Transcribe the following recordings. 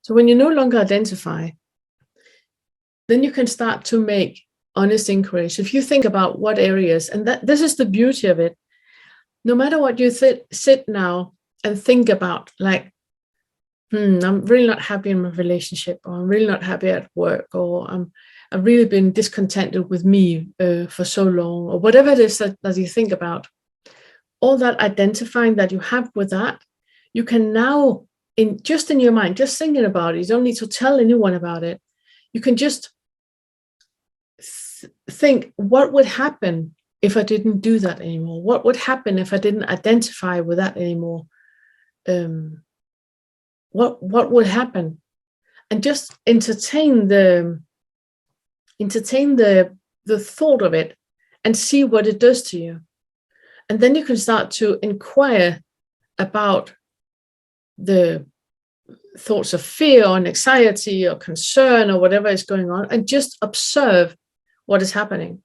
So when you no longer identify, then you can start to make honest inquiries. If you think about what areas, and that this is the beauty of it, no matter what you sit now and think about, like, I'm really not happy in my relationship, or I'm really not happy at work, or I've really been discontented with me for so long, or whatever it is that you think about, all that identifying that you have with that, you can now, in your mind, just thinking about it, you don't need to tell anyone about it. You can just think, what would happen if I didn't do that anymore? What would happen if I didn't identify with that anymore? What would happen? And just entertain the thought of it and see what it does to you. And then you can start to inquire about the thoughts of fear or anxiety or concern or whatever is going on, and just observe what is happening.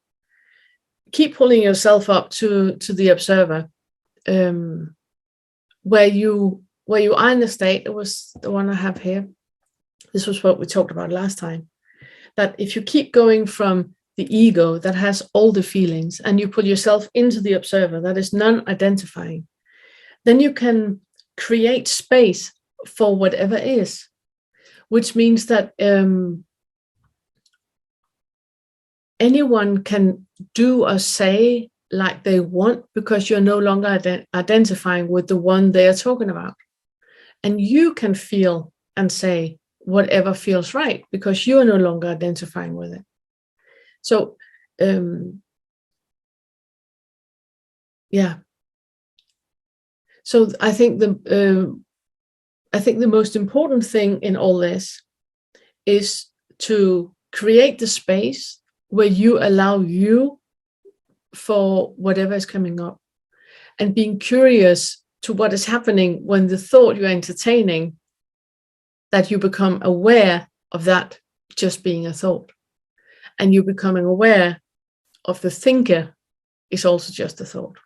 Keep pulling yourself up to the observer, where you are in the state. It was the one I have here. This was what we talked about last time, that if you keep going from the ego that has all the feelings and you put yourself into the observer that is non-identifying, then you can create space for whatever is, which means that anyone can do or say like they want, because you're no longer identifying with the one they are talking about. And you can feel and say whatever feels right, because you are no longer identifying with it. So, So I think the most important thing in all this is to create the space where you allow you for whatever is coming up, and being curious to what is happening when the thought you're entertaining, that you become aware of that just being a thought, and you becoming aware of the thinker is also just a thought.